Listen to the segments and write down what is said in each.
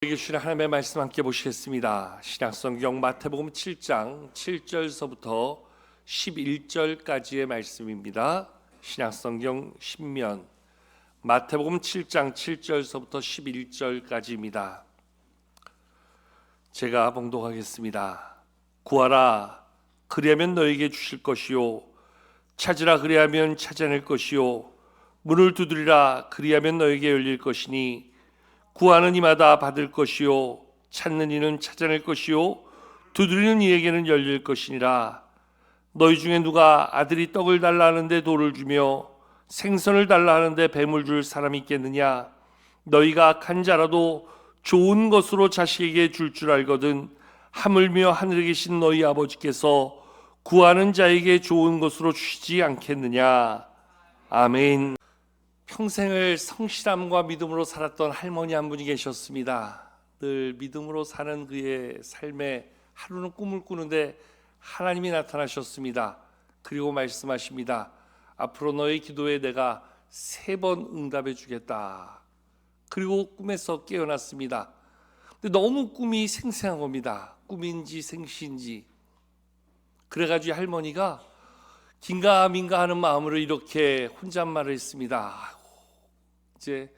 우리에게 주시는 하나님의 말씀 함께 보시겠습니다. 신약성경 마태복음 7장 7절서부터 11절까지의 말씀입니다. 신약성경 신면 마태복음 7장 7절서부터 11절까지입니다. 제가 봉독하겠습니다. 구하라 그리하면 너에게 주실 것이요, 찾으라 그리하면 찾아낼 것이요, 문을 두드리라 그리하면 너에게 열릴 것이니 구하는 이마다 받을 것이요, 찾는 이는 찾아낼 것이요, 두드리는 이에게는 열릴 것이니라. 너희 중에 누가 아들이 떡을 달라 하는데 돌을 주며 생선을 달라 하는데 뱀을 줄 사람이 있겠느냐? 너희가 악한 자라도 좋은 것으로 자식에게 줄 줄 알거든 하물며 하늘에 계신 너희 아버지께서 구하는 자에게 좋은 것으로 주시지 않겠느냐? 아멘. 평생을 성실함과 믿음으로 살았던 할머니 한 분이 계셨습니다. 늘 믿음으로 사는 그의 삶에 하루는 꿈을 꾸는데 하나님이 나타나셨습니다. 그리고 말씀하십니다. 앞으로 너의 기도에 내가 3번 응답해 주겠다. 그리고 꿈에서 깨어났습니다. 근데 너무 꿈이 생생한 겁니다. 꿈인지 생시인지. 그래가지고 할머니가 긴가민가 하는 마음으로 이렇게 혼잣말을 했습니다. 이제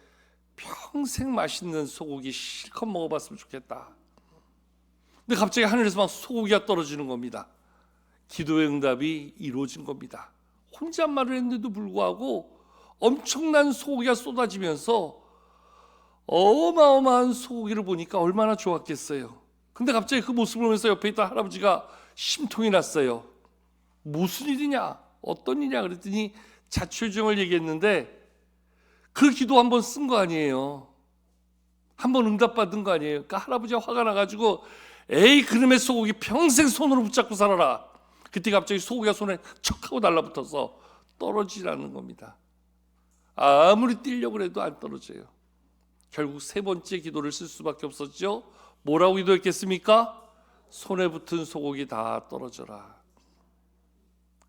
평생 맛있는 소고기 실컷 먹어봤으면 좋겠다. 근데 갑자기 하늘에서 막 소고기가 떨어지는 겁니다. 기도의 응답이 이루어진 겁니다. 혼잣말을 했는데도 불구하고 엄청난 소고기가 쏟아지면서 어마어마한 소고기를 보니까 얼마나 좋았겠어요. 근데 갑자기 그 모습을 보면서 옆에 있던 할아버지가 심통이 났어요. 무슨 일이냐? 어떤 일이냐? 그랬더니 자초지종을 얘기했는데 그 기도 한번 쓴 거 아니에요. 한번 응답받은 거 아니에요. 그러니까 할아버지가 화가 나가지고 에이 그놈의 소고기 평생 손으로 붙잡고 살아라. 그때 갑자기 소고기가 손에 척하고 달라붙어서 떨어지라는 겁니다. 아무리 뛰려고 해도 안 떨어져요. 결국 3번째 기도를 쓸 수밖에 없었죠. 뭐라고 기도했겠습니까? 손에 붙은 소고기 다 떨어져라.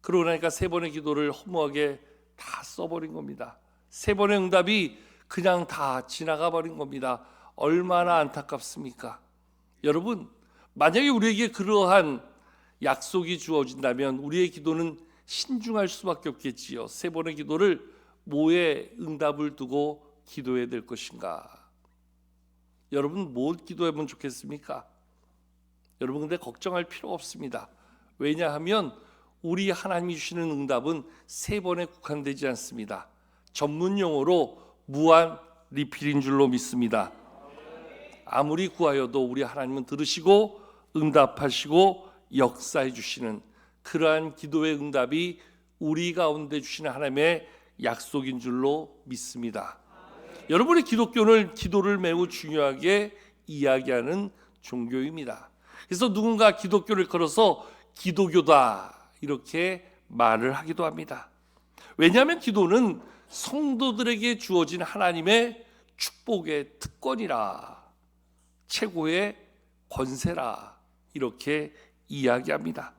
그러고 나니까 3번의 기도를 허무하게 다 써버린 겁니다. 3번의 응답이 그냥 다 지나가 버린 겁니다. 얼마나 안타깝습니까? 여러분, 만약에 우리에게 그러한 약속이 주어진다면 우리의 기도는 신중할 수밖에 없겠지요. 3번의 기도를 뭐에 응답을 두고 기도해야 될 것인가? 여러분, 뭘 기도해보면 좋겠습니까? 여러분, 근데 걱정할 필요가 없습니다. 왜냐하면 우리 하나님이 주시는 응답은 3번에 국한되지 않습니다. 전문 용어로 무한 리필인 줄로 믿습니다. 아무리 구하여도 우리 하나님은 들으시고 응답하시고 역사해 주시는 그러한 기도의 응답이 우리 가운데 주시는 하나님의 약속인 줄로 믿습니다. 여러분의 기독교는 기도를 매우 중요하게 이야기하는 종교입니다. 그래서 누군가 기독교를 걸어서 기도교다 이렇게 말을 하기도 합니다. 왜냐하면 기도는 성도들에게 주어진 하나님의 축복의 특권이라, 최고의 권세라 이렇게 이야기합니다.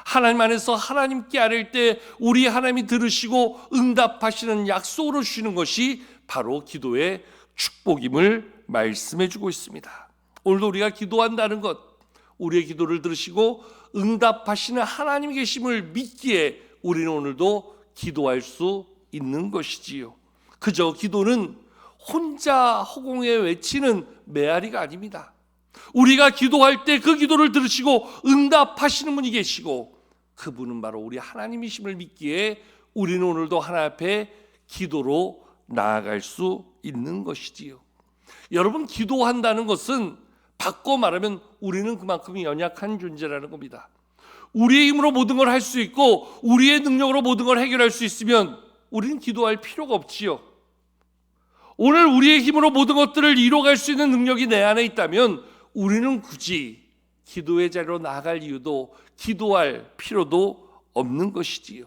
하나님 안에서 하나님께 아뢰 때 우리 하나님이 들으시고 응답하시는 약속으로 주시는 것이 바로 기도의 축복임을 말씀해 주고 있습니다. 오늘도 우리가 기도한다는 것, 우리의 기도를 들으시고 응답하시는 하나님이 계심을 믿기에 우리는 오늘도 기도할 수 있는 것이지요. 그저 기도는 혼자 허공에 외치는 메아리가 아닙니다. 우리가 기도할 때 그 기도를 들으시고 응답하시는 분이 계시고 그분은 바로 우리 하나님이심을 믿기에 우리는 오늘도 하나님 앞에 기도로 나아갈 수 있는 것이지요. 여러분, 기도한다는 것은 바꿔 말하면 우리는 그만큼 연약한 존재라는 겁니다. 우리의 힘으로 모든 걸 할 수 있고 우리의 능력으로 모든 걸 해결할 수 있으면 우리는 기도할 필요가 없지요. 오늘 우리의 힘으로 모든 것들을 이뤄갈 수 있는 능력이 내 안에 있다면 우리는 굳이 기도의 자리로 나아갈 이유도 기도할 필요도 없는 것이지요.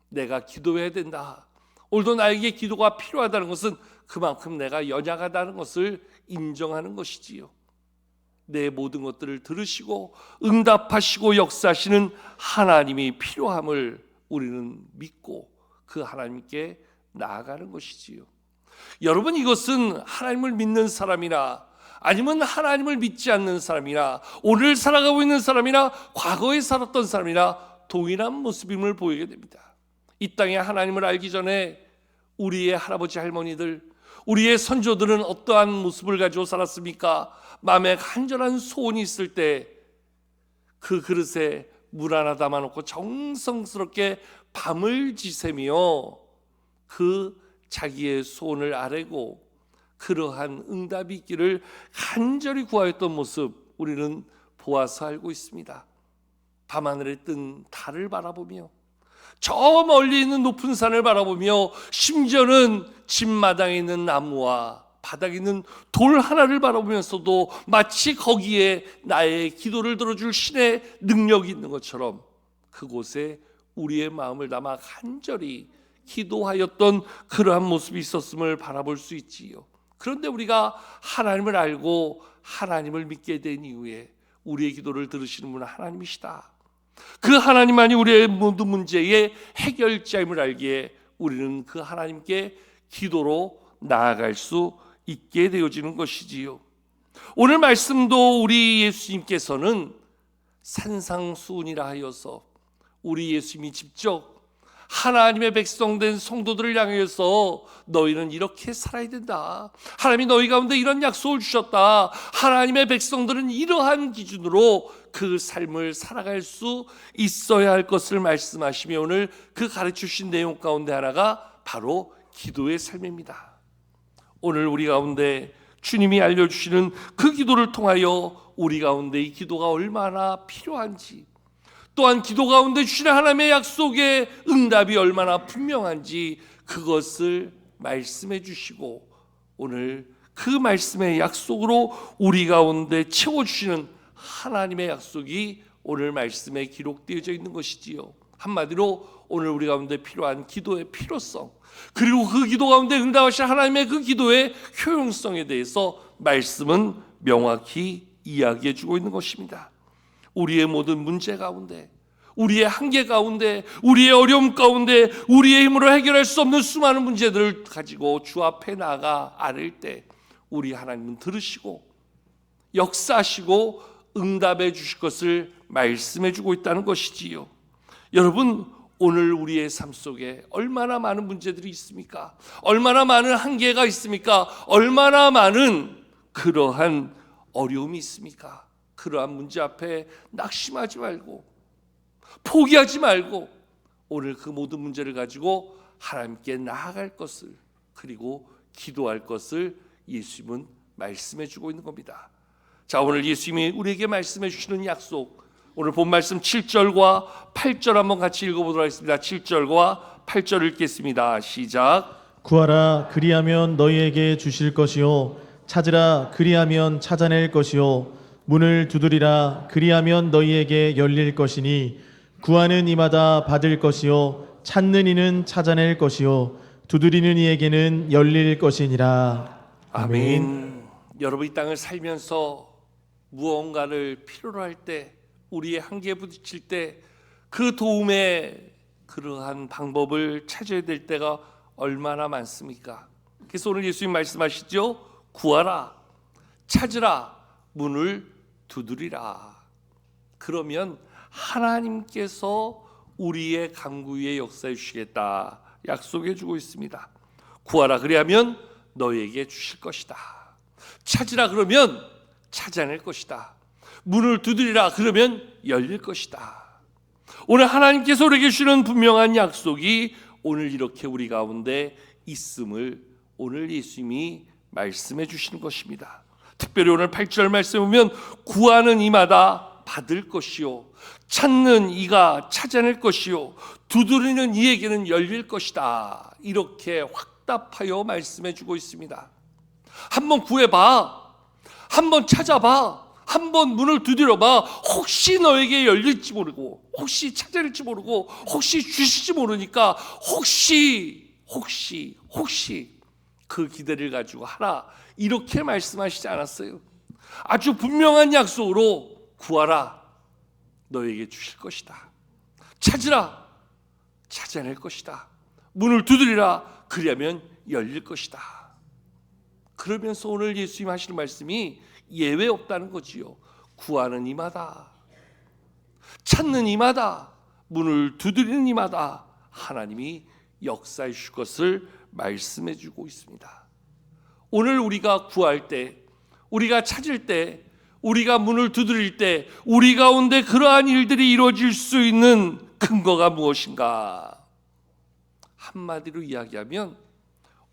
내가 기도해야 된다. 오늘도 나에게 기도가 필요하다는 것은 그만큼 내가 연약하다는 것을 인정하는 것이지요. 내 모든 것들을 들으시고 응답하시고 역사하시는 하나님이 필요함을 우리는 믿고 그 하나님께 나아가는 것이지요. 여러분, 이것은 하나님을 믿는 사람이나 아니면 하나님을 믿지 않는 사람이나 오늘 살아가고 있는 사람이나 과거에 살았던 사람이나 동일한 모습임을 보이게 됩니다. 이 땅에 하나님을 알기 전에 우리의 할아버지 할머니들, 우리의 선조들은 어떠한 모습을 가지고 살았습니까? 마음에 간절한 소원이 있을 때 그 그릇에 물 하나 담아놓고 정성스럽게 밤을 지새며 그 자기의 소원을 아뢰고 그러한 응답이 있기를 간절히 구하였던 모습 우리는 보아서 알고 있습니다. 밤하늘에 뜬 달을 바라보며 저 멀리 있는 높은 산을 바라보며 심지어는 집 마당에 있는 나무와 바닥에 있는 돌 하나를 바라보면서도 마치 거기에 나의 기도를 들어줄 신의 능력이 있는 것처럼 그곳에 우리의 마음을 담아 간절히 기도하였던 그러한 모습이 있었음을 바라볼 수 있지요. 그런데 우리가 하나님을 알고 하나님을 믿게 된 이후에 우리의 기도를 들으시는 분은 하나님이시다. 그 하나님만이 우리의 모든 문제의 해결자임을 알기에 우리는 그 하나님께 기도로 나아갈 수 있게 되어지는 것이지요. 오늘 말씀도 우리 예수님께서는 산상수훈이라 하여서 우리 예수님이 직접 하나님의 백성된 성도들을 향해서 너희는 이렇게 살아야 된다. 하나님이 너희 가운데 이런 약속을 주셨다. 하나님의 백성들은 이러한 기준으로 그 삶을 살아갈 수 있어야 할 것을 말씀하시며 오늘 그 가르치신 내용 가운데 하나가 바로 기도의 삶입니다. 오늘 우리 가운데 주님이 알려주시는 그 기도를 통하여 우리 가운데 이 기도가 얼마나 필요한지, 또한 기도 가운데 주시는 하나님의 약속의 응답이 얼마나 분명한지 그것을 말씀해 주시고 오늘 그 말씀의 약속으로 우리 가운데 채워주시는 하나님의 약속이 오늘 말씀에 기록되어져 있는 것이지요. 한마디로 오늘 우리 가운데 필요한 기도의 필요성, 그리고 그 기도 가운데 응답하신 하나님의 그 기도의 효용성에 대해서 말씀은 명확히 이야기해 주고 있는 것입니다. 우리의 모든 문제 가운데, 우리의 한계 가운데, 우리의 어려움 가운데, 우리의 힘으로 해결할 수 없는 수많은 문제들을 가지고 주 앞에 나가 아뢰일 때 우리 하나님은 들으시고 역사하시고 응답해 주실 것을 말씀해 주고 있다는 것이지요. 여러분, 오늘 우리의 삶 속에 얼마나 많은 문제들이 있습니까? 얼마나 많은 한계가 있습니까? 얼마나 많은 그러한 어려움이 있습니까? 그러한 문제 앞에 낙심하지 말고 포기하지 말고 오늘 그 모든 문제를 가지고 하나님께 나아갈 것을, 그리고 기도할 것을 예수님은 말씀해 주고 있는 겁니다. 자, 오늘 예수님이 우리에게 말씀해 주시는 약속, 오늘 본 말씀 7절과 8절 한번 같이 읽어보도록 하겠습니다. 7절과 8절 읽겠습니다. 시작. 구하라 그리하면 너희에게 주실 것이요 찾으라 그리하면 찾아낼 것이요 문을 두드리라 그리하면 너희에게 열릴 것이니 구하는 이마다 받을 것이요 찾는 이는 찾아낼 것이요 두드리는 이에게는 열릴 것이니라. 아멘. 여러분, 이 땅을 살면서 무언가를 필요로 할 때, 우리의 한계에 부딪힐 때 그 도움의 그러한 방법을 찾아야 될 때가 얼마나 많습니까? 그래서 오늘 예수님 말씀하시죠. 구하라, 찾으라, 문을 두드리라. 그러면 하나님께서 우리의 간구 위에 역사해 주시겠다 약속해 주고 있습니다. 구하라 그리하면 너에게 주실 것이다. 찾으라 그러면 찾아낼 것이다. 문을 두드리라 그러면 열릴 것이다. 오늘 하나님께서 우리에게 주시는 분명한 약속이 오늘 이렇게 우리 가운데 있음을 오늘 예수님이 말씀해 주시는 것입니다. 특별히 오늘 8절 말씀에 보면 구하는 이마다 받을 것이요 찾는 이가 찾아낼 것이요 두드리는 이에게는 열릴 것이다. 이렇게 확답하여 말씀해 주고 있습니다. 한번 구해봐, 한번 찾아봐, 한번 문을 두드려봐. 혹시 너에게 열릴지 모르고, 혹시 찾아낼지 모르고, 혹시 주실지 모르니까 혹시 그 기대를 가지고 하라, 이렇게 말씀하시지 않았어요? 아주 분명한 약속으로 구하라, 너에게 주실 것이다. 찾으라, 찾아낼 것이다. 문을 두드리라, 그리하면 열릴 것이다. 그러면서 오늘 예수님 하시는 말씀이 예외 없다는 거지요. 구하는 이마다, 찾는 이마다, 문을 두드리는 이마다 하나님이 역사해 주실 것을 말씀해 주고 있습니다. 오늘 우리가 구할 때, 우리가 찾을 때, 우리가 문을 두드릴 때 우리 가운데 그러한 일들이 이루어질 수 있는 근거가 무엇인가? 한마디로 이야기하면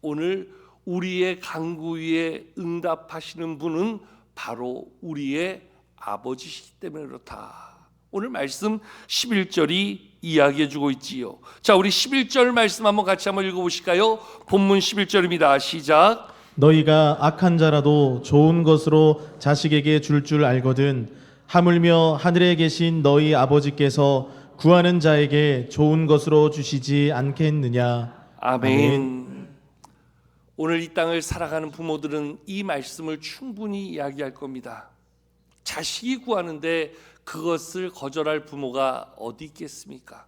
오늘 우리의 간구 위에 응답하시는 분은 바로 우리의 아버지시기 때문에 그렇다. 오늘 말씀 11절이 이야기해 주고 있지요. 자, 우리 11절 말씀 한번 같이 한번 읽어보실까요? 본문 11절입니다. 시작. 너희가 악한 자라도 좋은 것으로 자식에게 줄 알거든 하물며 하늘에 계신 너희 아버지께서 구하는 자에게 좋은 것으로 주시지 않겠느냐. 아멘. 오늘 이 땅을 살아가는 부모들은 이 말씀을 충분히 이야기할 겁니다. 자식이 구하는데 그것을 거절할 부모가 어디 있겠습니까?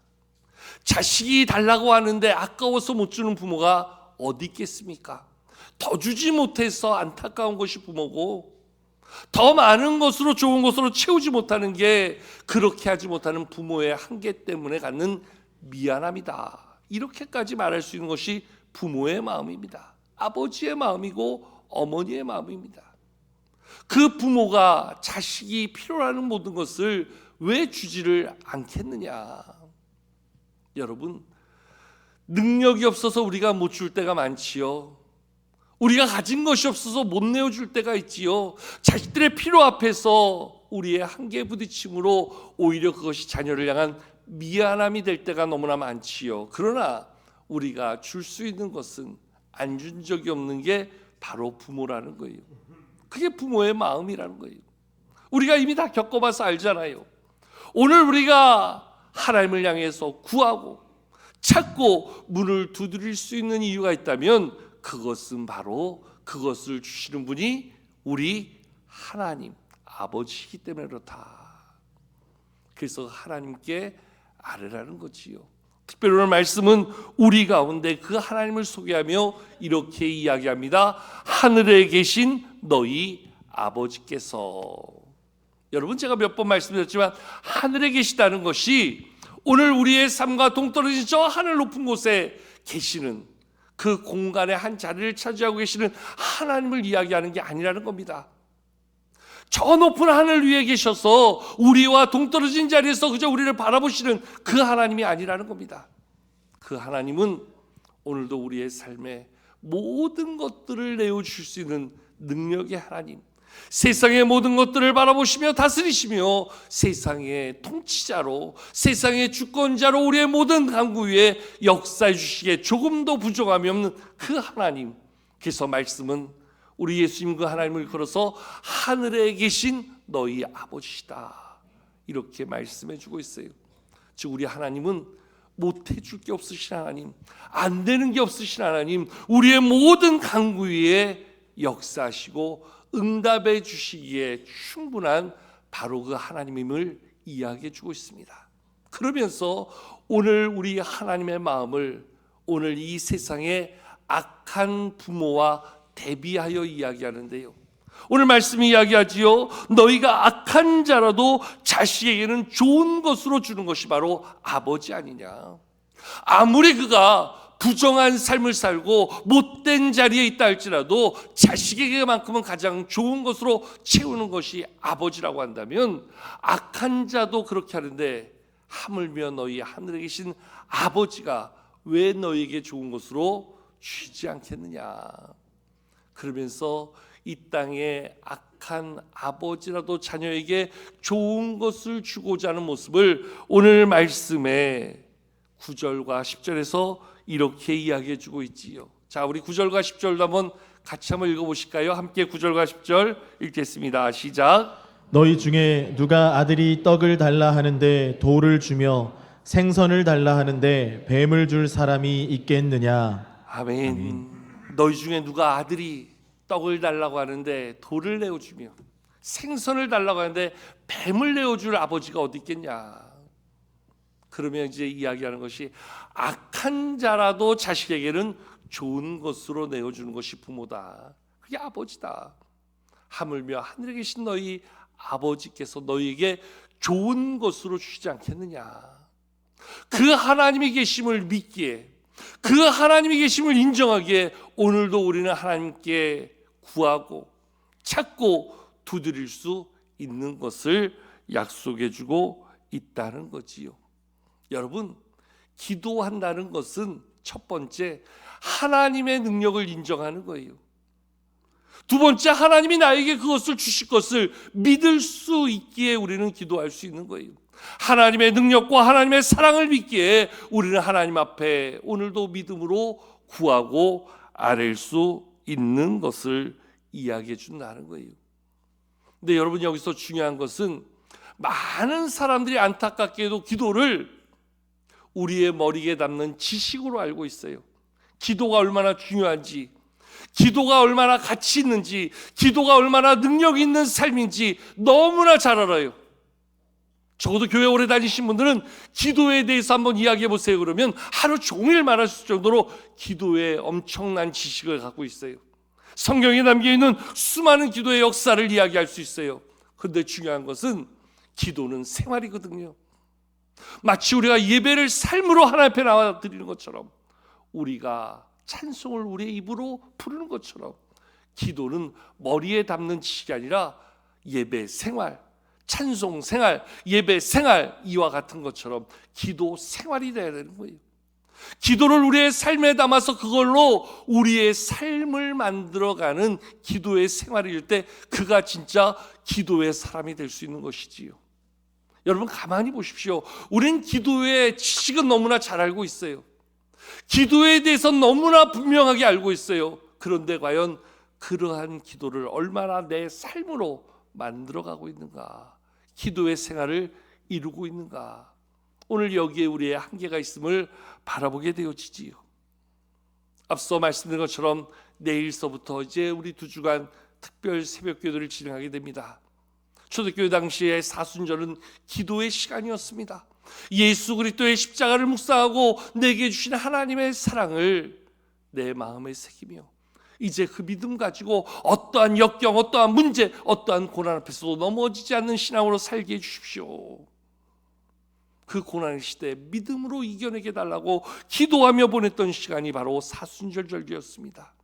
자식이 달라고 하는데 아까워서 못 주는 부모가 어디 있겠습니까? 더 주지 못해서 안타까운 것이 부모고, 더 많은 것으로 좋은 것으로 채우지 못하는 게 그렇게 하지 못하는 부모의 한계 때문에 갖는 미안함이다. 이렇게까지 말할 수 있는 것이 부모의 마음입니다. 아버지의 마음이고 어머니의 마음입니다. 그 부모가 자식이 필요로 하는 모든 것을 왜 주지를 않겠느냐. 여러분, 능력이 없어서 우리가 못 줄 때가 많지요. 우리가 가진 것이 없어서 못 내어줄 때가 있지요. 자식들의 필요 앞에서 우리의 한계에 부딪힘으로 오히려 그것이 자녀를 향한 미안함이 될 때가 너무나 많지요. 그러나 우리가 줄 수 있는 것은 안 준 적이 없는 게 바로 부모라는 거예요. 그게 부모의 마음이라는 거예요. 우리가 이미 다 겪어봐서 알잖아요. 오늘 우리가 하나님을 향해서 구하고 찾고 문을 두드릴 수 있는 이유가 있다면 그것은 바로 그것을 주시는 분이 우리 하나님 아버지이기 때문에 그렇다. 그래서 하나님께 아뢰라는 거지요. 특별히 오늘 말씀은 우리 가운데 그 하나님을 소개하며 이렇게 이야기합니다. 하늘에 계신 너희 아버지께서. 여러분, 제가 몇 번 말씀드렸지만 하늘에 계시다는 것이 오늘 우리의 삶과 동떨어진 저 하늘 높은 곳에 계시는 그 공간의 한 자리를 차지하고 계시는 하나님을 이야기하는 게 아니라는 겁니다. 저 높은 하늘 위에 계셔서 우리와 동떨어진 자리에서 그저 우리를 바라보시는 그 하나님이 아니라는 겁니다. 그 하나님은 오늘도 우리의 삶에 모든 것들을 내어주실 수 있는 능력의 하나님, 세상의 모든 것들을 바라보시며 다스리시며 세상의 통치자로, 세상의 주권자로 우리의 모든 간구 위에 역사해 주시기에 조금도 부족함이 없는 그 하나님. 그래서 말씀은 우리 예수님 그 하나님을 걸어서 하늘에 계신 너희 아버지시다 이렇게 말씀해 주고 있어요. 즉 우리 하나님은 못해줄 게 없으신 하나님, 안 되는 게 없으신 하나님, 우리의 모든 간구 위에 역사하시고 응답해 주시기에 충분한 바로 그 하나님임을 이야기해 주고 있습니다. 그러면서 오늘 우리 하나님의 마음을 오늘 이 세상의 악한 부모와 대비하여 이야기하는데요. 오늘 말씀이 이야기하지요. 너희가 악한 자라도 자식에게는 좋은 것으로 주는 것이 바로 아버지 아니냐. 아무리 그가 부정한 삶을 살고 못된 자리에 있다 할지라도 자식에게만큼은 가장 좋은 것으로 채우는 것이 아버지라고 한다면 악한 자도 그렇게 하는데 하물며 너희 하늘에 계신 아버지가 왜 너희에게 좋은 것으로 주지 않겠느냐. 그러면서 이 땅에 악한 아버지라도 자녀에게 좋은 것을 주고자 하는 모습을 오늘 말씀의 9절과 10절에서 이렇게 이야기해 주고 있지요. 자, 우리 9절과 10절도 한번 같이 한번 읽어보실까요? 함께 9절과 10절 읽겠습니다. 시작. 너희 중에 누가 아들이 떡을 달라 하는데 돌을 주며 생선을 달라 하는데 뱀을 줄 사람이 있겠느냐. 아멘. 너희 중에 누가 아들이 떡을 달라고 하는데 돌을 내어주며 생선을 달라고 하는데 뱀을 내어줄 아버지가 어디 있겠냐. 그러면 이제 이야기하는 것이 악한 자라도 자식에게는 좋은 것으로 내어주는 것이 부모다. 그게 아버지다. 하물며 하늘에 계신 너희 아버지께서 너희에게 좋은 것으로 주시지 않겠느냐. 그 하나님이 계심을 믿기에, 그 하나님이 계심을 인정하기에 오늘도 우리는 하나님께 구하고 찾고 두드릴 수 있는 것을 약속해 주고 있다는 거지요. 여러분, 기도한다는 것은 첫 번째 하나님의 능력을 인정하는 거예요. 두 번째, 하나님이 나에게 그것을 주실 것을 믿을 수 있기에 우리는 기도할 수 있는 거예요. 하나님의 능력과 하나님의 사랑을 믿기에 우리는 하나님 앞에 오늘도 믿음으로 구하고 아뢰일 수 있는 것을 이야기해 준다는 거예요. 근데 여러분, 여기서 중요한 것은 많은 사람들이 안타깝게도 기도를 우리의 머리에 담는 지식으로 알고 있어요. 기도가 얼마나 중요한지, 기도가 얼마나 가치 있는지, 기도가 얼마나 능력 있는 삶인지 너무나 잘 알아요. 적어도 교회 오래 다니신 분들은 기도에 대해서 한번 이야기해 보세요. 그러면 하루 종일 말할 수 있을 정도로 기도에 엄청난 지식을 갖고 있어요. 성경에 담겨있는 수많은 기도의 역사를 이야기할 수 있어요. 그런데 중요한 것은 기도는 생활이거든요. 마치 우리가 예배를 삶으로 하나님 앞에 나와 드리는 것처럼, 우리가 찬송을 우리의 입으로 부르는 것처럼, 기도는 머리에 담는 지식이 아니라 예배 생활, 찬송 생활, 예배 생활, 이와 같은 것처럼 기도 생활이 되어야 되는 거예요. 기도를 우리의 삶에 담아서 그걸로 우리의 삶을 만들어가는 기도의 생활일 때 그가 진짜 기도의 사람이 될 수 있는 것이지요. 여러분, 가만히 보십시오. 우린 기도의 지식은 너무나 잘 알고 있어요. 기도에 대해서 너무나 분명하게 알고 있어요. 그런데 과연 그러한 기도를 얼마나 내 삶으로 만들어가고 있는가, 기도의 생활을 이루고 있는가, 오늘 여기에 우리의 한계가 있음을 바라보게 되어지지요. 앞서 말씀드린 것처럼 내일서부터 이제 우리 2주간 특별 새벽기도를 진행하게 됩니다. 초대교회 당시의 사순절은 기도의 시간이었습니다. 예수 그리스도의 십자가를 묵상하고 내게 주신 하나님의 사랑을 내 마음에 새기며 이제 그 믿음 가지고 어떠한 역경, 어떠한 문제, 어떠한 고난 앞에서도 넘어지지 않는 신앙으로 살게 해주십시오. 그 고난의 시대에 믿음으로 이겨내게 달라고 기도하며 보냈던 시간이 바로 사순절 절기였습니다.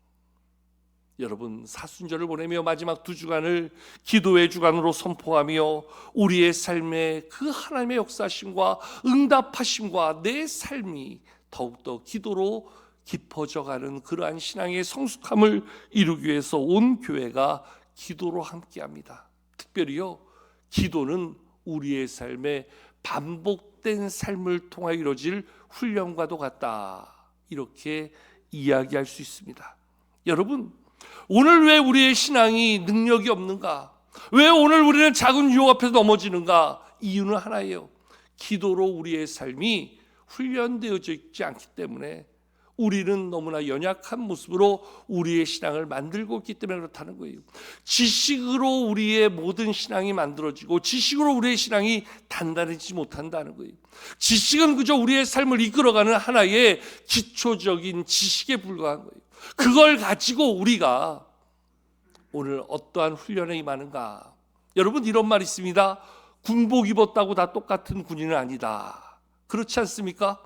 여러분, 사순절을 보내며 마지막 2주간을 기도의 주간으로 선포하며 우리의 삶에 그 하나님의 역사심과 응답하심과 내 삶이 더욱더 기도로 깊어져가는 그러한 신앙의 성숙함을 이루기 위해서 온 교회가 기도로 함께합니다. 특별히요, 기도는 우리의 삶에 반복된 삶을 통하여 이루어질 훈련과도 같다, 이렇게 이야기할 수 있습니다. 여러분, 오늘 왜 우리의 신앙이 능력이 없는가? 왜 오늘 우리는 작은 유혹 앞에서 넘어지는가? 이유는 하나예요. 기도로 우리의 삶이 훈련되어져 있지 않기 때문에 우리는 너무나 연약한 모습으로 우리의 신앙을 만들고 있기 때문에 그렇다는 거예요. 지식으로 우리의 모든 신앙이 만들어지고 지식으로 우리의 신앙이 단단해지지 못한다는 거예요. 지식은 그저 우리의 삶을 이끌어가는 하나의 기초적인 지식에 불과한 거예요. 그걸 가지고 우리가 오늘 어떠한 훈련에 임하는가? 여러분, 이런 말 있습니다. 군복 입었다고 다 똑같은 군인은 아니다. 그렇지 않습니까?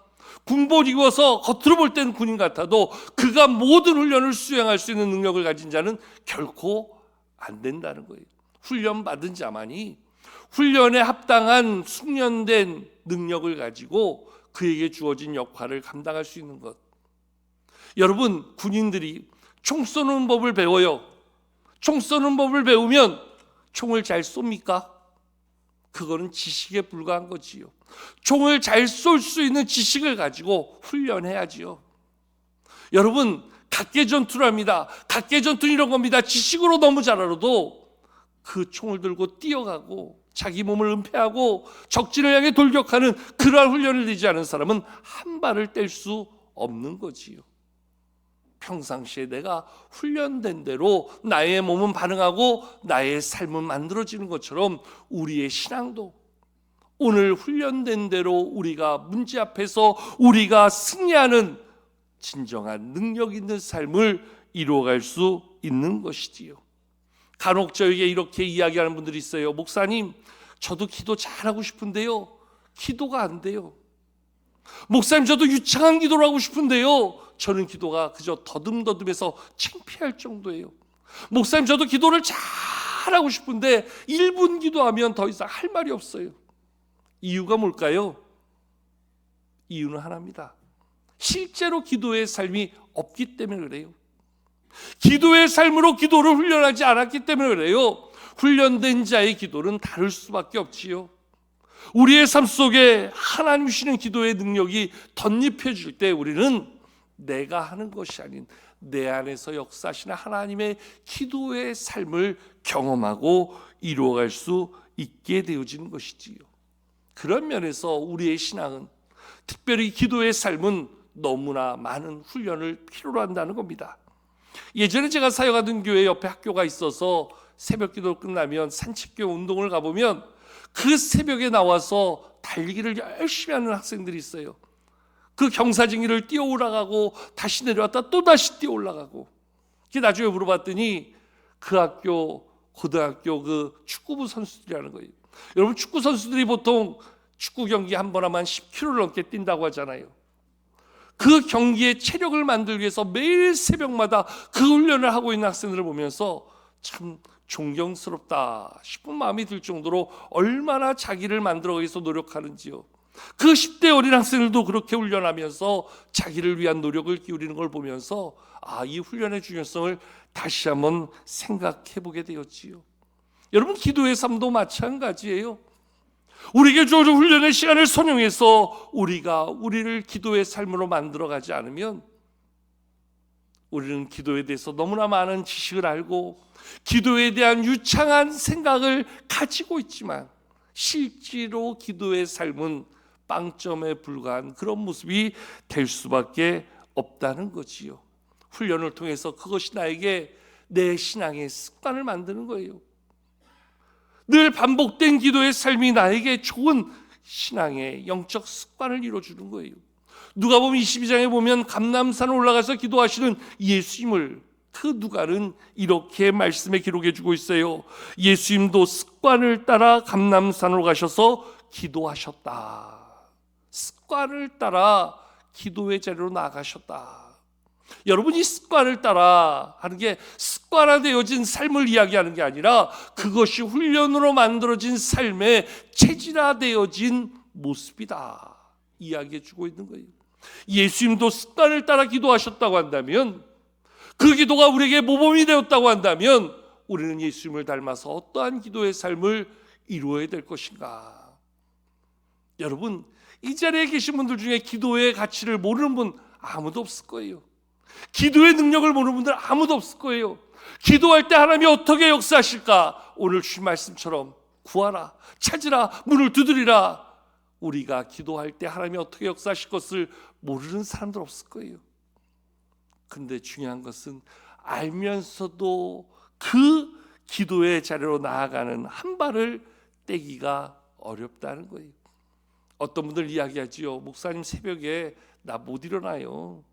군복 입어서 겉으로 볼 때는 군인 같아도 그가 모든 훈련을 수행할 수 있는 능력을 가진 자는 결코 안 된다는 거예요. 훈련 받은 자만이 훈련에 합당한 숙련된 능력을 가지고 그에게 주어진 역할을 감당할 수 있는 것. 여러분, 군인들이 총 쏘는 법을 배워요. 총 쏘는 법을 배우면 총을 잘 쏩니까? 그거는 지식에 불과한 거지요. 총을 잘 쏠 수 있는 지식을 가지고 훈련해야지요. 여러분, 각계전투를 합니다. 각계전투는 이런 겁니다. 지식으로 너무 잘 알아도 그 총을 들고 뛰어가고 자기 몸을 은폐하고 적진을 향해 돌격하는 그러한 훈련을 내지 않은 사람은 한 발을 뗄 수 없는 거지요. 평상시에 내가 훈련된 대로 나의 몸은 반응하고 나의 삶은 만들어지는 것처럼 우리의 신앙도 오늘 훈련된 대로 우리가 문제 앞에서 우리가 승리하는 진정한 능력 있는 삶을 이루어갈 수 있는 것이지요. 간혹 저에게 이렇게 이야기하는 분들이 있어요. 목사님, 저도 기도 잘하고 싶은데요, 기도가 안 돼요. 목사님, 저도 유창한 기도를 하고 싶은데요, 저는 기도가 그저 더듬더듬해서 창피할 정도예요. 목사님, 저도 기도를 잘하고 싶은데 1분 기도하면 더 이상 할 말이 없어요. 이유가 뭘까요? 이유는 하나입니다. 실제로 기도의 삶이 없기 때문에 그래요. 기도의 삶으로 기도를 훈련하지 않았기 때문에 그래요. 훈련된 자의 기도는 다를 수밖에 없지요. 우리의 삶 속에 하나님 주시는 기도의 능력이 덧입혀질 때 우리는 내가 하는 것이 아닌 내 안에서 역사하시는 하나님의 기도의 삶을 경험하고 이루어갈 수 있게 되어지는 것이지요. 그런 면에서 우리의 신앙은, 특별히 기도의 삶은 너무나 많은 훈련을 필요로 한다는 겁니다. 예전에 제가 사역하던 교회 옆에 학교가 있어서 새벽 기도 끝나면 산책교 운동을 가보면 그 새벽에 나와서 달리기를 열심히 하는 학생들이 있어요. 그 경사진길을 뛰어 올라가고 다시 내려왔다 또 다시 뛰어 올라가고. 나중에 물어봤더니 그 학교 고등학교 그 축구부 선수들이라는 거예요. 여러분, 축구 선수들이 보통 축구 경기 한 번 하면 10km를 넘게 뛴다고 하잖아요. 그 경기의 체력을 만들기 위해서 매일 새벽마다 그 훈련을 하고 있는 학생들을 보면서 참 존경스럽다 싶은 마음이 들 정도로 얼마나 자기를 만들어가기 위해서 노력하는지요. 그 10대 어린 학생들도 그렇게 훈련하면서 자기를 위한 노력을 기울이는 걸 보면서 이 훈련의 중요성을 다시 한번 생각해 보게 되었지요. 여러분, 기도의 삶도 마찬가지예요. 우리에게 주어진 훈련의 시간을 선용해서 우리가 우리를 기도의 삶으로 만들어가지 않으면 우리는 기도에 대해서 너무나 많은 지식을 알고 기도에 대한 유창한 생각을 가지고 있지만 실제로 기도의 삶은 빵점에 불과한 그런 모습이 될 수밖에 없다는 거지요. 훈련을 통해서 그것이 나에게 내 신앙의 습관을 만드는 거예요. 늘 반복된 기도의 삶이 나에게 좋은 신앙의 영적 습관을 이루어주는 거예요. 누가복음 22장에 보면 감람산에 올라가서 기도하시는 예수님을 그 누가는 이렇게 말씀에 기록해 주고 있어요. 예수님도 습관을 따라 감람산으로 가셔서 기도하셨다. 습관을 따라 기도의 자리로 나가셨다. 여러분, 이 습관을 따라 하는 게 습관화되어진 삶을 이야기하는 게 아니라 그것이 훈련으로 만들어진 삶의 체질화되어진 모습이다 이야기해 주고 있는 거예요. 예수님도 습관을 따라 기도하셨다고 한다면, 그 기도가 우리에게 모범이 되었다고 한다면 우리는 예수님을 닮아서 어떠한 기도의 삶을 이루어야 될 것인가? 여러분, 이 자리에 계신 분들 중에 기도의 가치를 모르는 분 아무도 없을 거예요. 기도의 능력을 모르는 분들 아무도 없을 거예요. 기도할 때 하나님이 어떻게 역사하실까? 오늘 주신 말씀처럼 구하라, 찾으라, 문을 두드리라. 우리가 기도할 때 하나님이 어떻게 역사하실 것을 모르는 사람들 없을 거예요. 근데 중요한 것은 알면서도 그 기도의 자리로 나아가는 한 발을 떼기가 어렵다는 거예요. 어떤 분들 이야기하지요. 목사님, 새벽에 나 못 일어나요.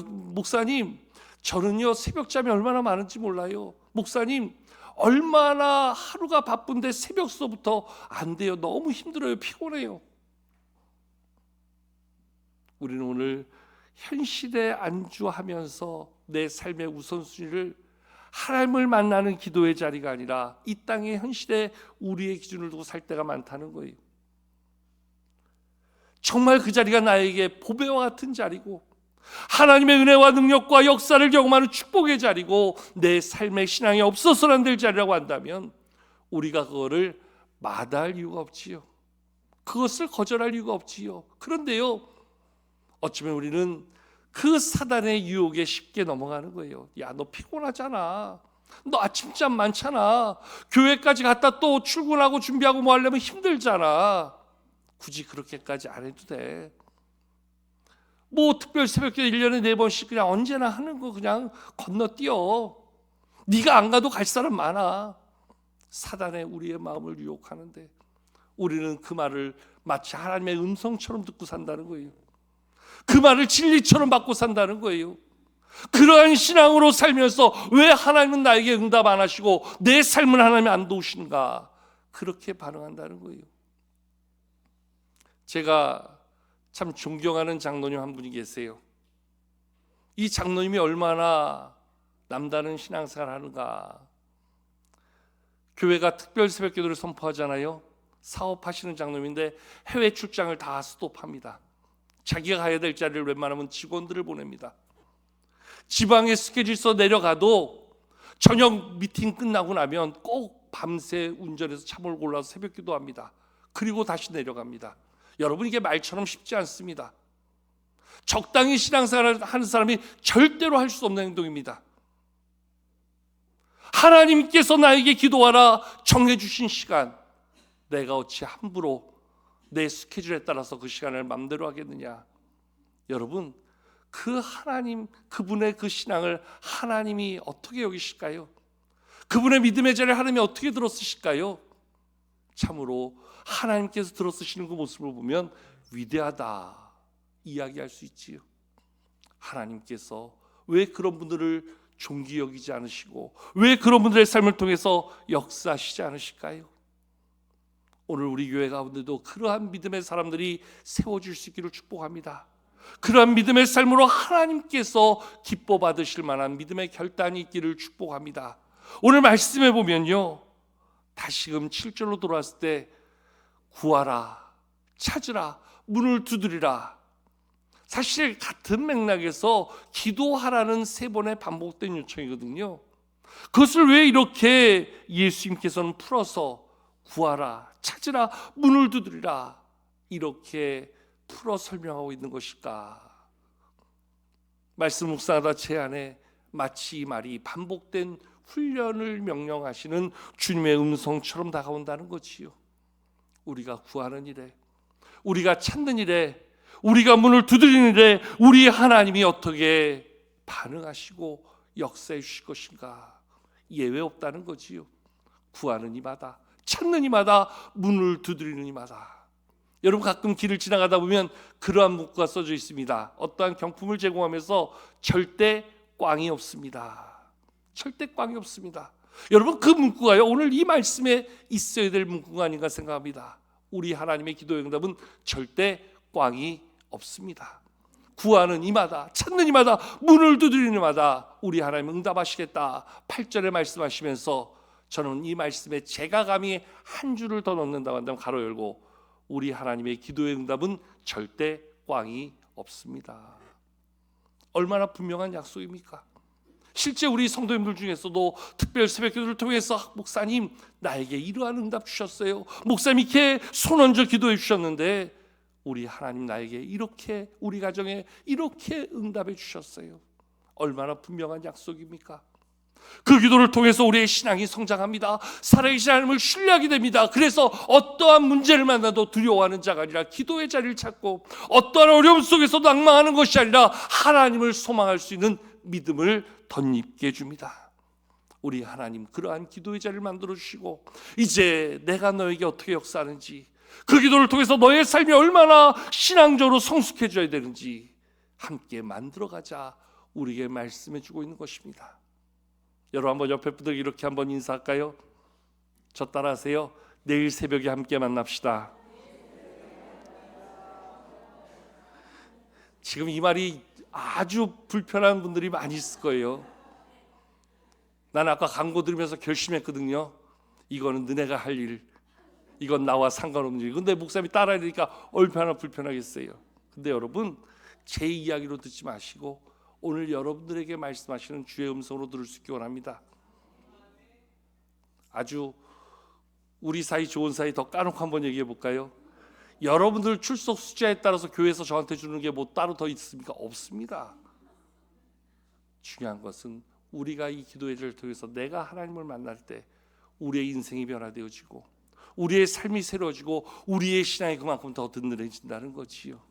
목사님, 저는요 새벽잠이 얼마나 많은지 몰라요. 목사님, 얼마나 하루가 바쁜데 새벽서부터 안 돼요. 너무 힘들어요. 피곤해요. 우리는 오늘 현실에 안주하면서 내 삶의 우선순위를 하나님을 만나는 기도의 자리가 아니라 이 땅의 현실에 우리의 기준을 두고 살 때가 많다는 거예요. 정말 그 자리가 나에게 보배와 같은 자리고 하나님의 은혜와 능력과 역사를 경험하는 축복의 자리고 내 삶의 신앙이 없어서는 안 될 자리라고 한다면 우리가 그거를 마다할 이유가 없지요. 그것을 거절할 이유가 없지요. 그런데요, 어쩌면 우리는 그 사단의 유혹에 쉽게 넘어가는 거예요. 야, 너 피곤하잖아. 너 아침잠 많잖아. 교회까지 갔다 또 출근하고 준비하고 뭐 하려면 힘들잖아. 굳이 그렇게까지 안 해도 돼. 뭐 특별 새벽기도 1년에 4번씩 그냥 언제나 하는 거 그냥 건너뛰어. 네가 안 가도 갈 사람 많아. 사단의 우리의 마음을 유혹하는데 우리는 그 말을 마치 하나님의 음성처럼 듣고 산다는 거예요. 그 말을 진리처럼 받고 산다는 거예요. 그러한 신앙으로 살면서 왜 하나님은 나에게 응답 안 하시고 내 삶을 하나님이 안 도우시는가, 그렇게 반응한다는 거예요. 제가 참 존경하는 장로님 한 분이 계세요. 이 장로님이 얼마나 남다른 신앙생활을 하는가. 교회가 특별 새벽기도를 선포하잖아요. 사업하시는 장로님인데 해외 출장을 다 스톱합니다. 자기가 가야 될 자리를 웬만하면 직원들을 보냅니다. 지방에 스케줄 써 내려가도 저녁 미팅 끝나고 나면 꼭 밤새 운전해서 차 몰고 올라서 새벽기도 합니다. 그리고 다시 내려갑니다. 여러분, 이게 말처럼 쉽지 않습니다. 적당히 신앙생활을 하는 사람이 절대로 할 수 없는 행동입니다. 하나님께서 나에게 기도하라 정해주신 시간, 내가 어찌 함부로 내 스케줄에 따라서 그 시간을 맘대로 하겠느냐. 여러분, 그 하나님, 그분의 그 신앙을 하나님이 어떻게 여기실까요? 그분의 믿음의 자리를 하나님이 어떻게 들어쓰실까요? 참으로 하나님께서 들어쓰시는 그 모습을 보면 위대하다 이야기할 수 있지요. 하나님께서 왜 그런 분들을 존귀 여기지 않으시고 왜 그런 분들의 삶을 통해서 역사하시지 않으실까요? 오늘 우리 교회 가운데도 그러한 믿음의 사람들이 세워질 수 있기를 축복합니다. 그러한 믿음의 삶으로 하나님께서 기뻐 받으실 만한 믿음의 결단이 있기를 축복합니다. 오늘 말씀해 보면요, 다시금 7절로 돌아왔을 때 구하라, 찾으라, 문을 두드리라. 사실 같은 맥락에서 기도하라는 3번의 반복된 요청이거든요. 그것을 왜 이렇게 예수님께서는 풀어서 구하라, 찾으라, 문을 두드리라 이렇게 풀어 설명하고 있는 것일까? 말씀 묵상하다 제 안에 마치 이 말이 반복된 훈련을 명령하시는 주님의 음성처럼 다가온다는 거지요. 우리가 구하는 일에, 우리가 찾는 일에, 우리가 문을 두드리는 일에 우리 하나님이 어떻게 반응하시고 역사해 주실 것인가? 예외 없다는 거지요. 구하는 이마다, 찾는 이마다, 문을 두드리는 이마다. 여러분, 가끔 길을 지나가다 보면 그러한 문구가 써져 있습니다. 어떠한 경품을 제공하면서 절대 꽝이 없습니다. 절대 꽝이 없습니다. 여러분, 그 문구가요, 오늘 이 말씀에 있어야 될 문구가 아닌가 생각합니다. 우리 하나님의 기도의 응답은 절대 꽝이 없습니다. 구하는 이마다, 찾는 이마다, 문을 두드리는 이마다 우리 하나님 응답하시겠다 8절에 말씀하시면서, 저는 이 말씀에 제가 감히 한 줄을 더 넣는다고 한다면 가로 열고, 우리 하나님의 기도의 응답은 절대 꽝이 없습니다. 얼마나 분명한 약속입니까? 실제 우리 성도님들 중에서도 특별 새벽기도를 통해서 목사님 나에게 이러한 응답 주셨어요, 목사님 이렇게 손 얹어 기도해 주셨는데 우리 하나님 나에게 이렇게, 우리 가정에 이렇게 응답해 주셨어요. 얼마나 분명한 약속입니까? 그 기도를 통해서 우리의 신앙이 성장합니다. 살아계신 하나님을 신뢰하게 됩니다. 그래서 어떠한 문제를 만나도 두려워하는 자가 아니라 기도의 자리를 찾고, 어떠한 어려움 속에서도 낭망하는 것이 아니라 하나님을 소망할 수 있는 믿음을 덧입게 해줍니다. 우리 하나님 그러한 기도의 자리를 만들어 주시고, 이제 내가 너에게 어떻게 역사하는지, 그 기도를 통해서 너의 삶이 얼마나 신앙적으로 성숙해져야 되는지 함께 만들어가자 우리에게 말씀해 주고 있는 것입니다. 여러분, 한번 옆에 분들 이렇게 한번 인사할까요? 저 따라하세요. 내일 새벽에 함께 만납시다. 지금 이 말이 아주 불편한 분들이 많이 있을 거예요. 난 아까 광고 들으면서 결심했거든요. 이거는 너네가 할 일, 이건 나와 상관없는 일. 근데 목사님이 따라야 되니까 얼마나 불편하겠어요. 근데 여러분, 제 이야기로 듣지 마시고 오늘 여러분들에게 말씀하시는 주의 음성으로 들을 수 있기 원합니다. 아주 우리 사이 좋은 사이 더 까놓고 한번 얘기해 볼까요? 여러분들 출석 숫자에 따라서 교회에서 저한테 주는 게 뭐 따로 더 있습니까? 없습니다. 중요한 것은 우리가 이 기도회를 통해서 내가 하나님을 만날 때 우리의 인생이 변화되어지고 우리의 삶이 새로워지고 우리의 신앙이 그만큼 더 든든해진다는 거지요.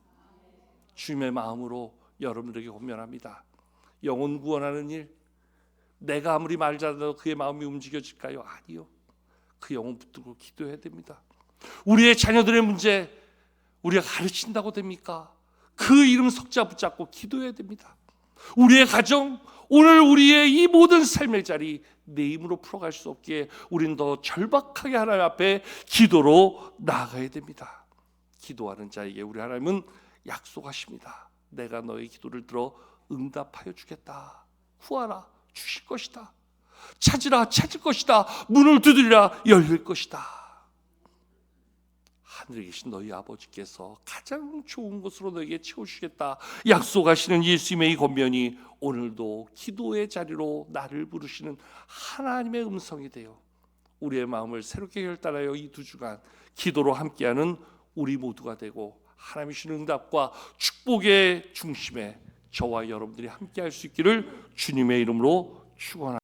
주님의 마음으로 여러분들에게 권면합니다. 영혼 구원하는 일, 내가 아무리 말 잘해도 그의 마음이 움직여질까요? 아니요. 그 영혼 붙들고 기도해야 됩니다. 우리의 자녀들의 문제 우리가 가르친다고 됩니까? 그 이름 석자 붙잡고 기도해야 됩니다. 우리의 가정, 오늘 우리의 이 모든 삶의 자리 내 힘으로 풀어갈 수 없기에 우리는 더 절박하게 하나님 앞에 기도로 나아가야 됩니다. 기도하는 자에게 우리 하나님은 약속하십니다. 내가 너의 기도를 들어 응답하여 주겠다. 구하라, 주실 것이다. 찾으라, 찾을 것이다. 문을 두드리라, 열릴 것이다. 하늘에 계신 너희 아버지께서 가장 좋은 것으로 너에게 채워주시겠다 약속하시는 예수님의 이 권면이 오늘도 기도의 자리로 나를 부르시는 하나님의 음성이 되어 우리의 마음을 새롭게 결단하여 이 2주간 기도로 함께하는 우리 모두가 되고 하나님이 주시는 응답과 축복의 중심에 저와 여러분들이 함께할 수 있기를 주님의 이름으로 축원합니다.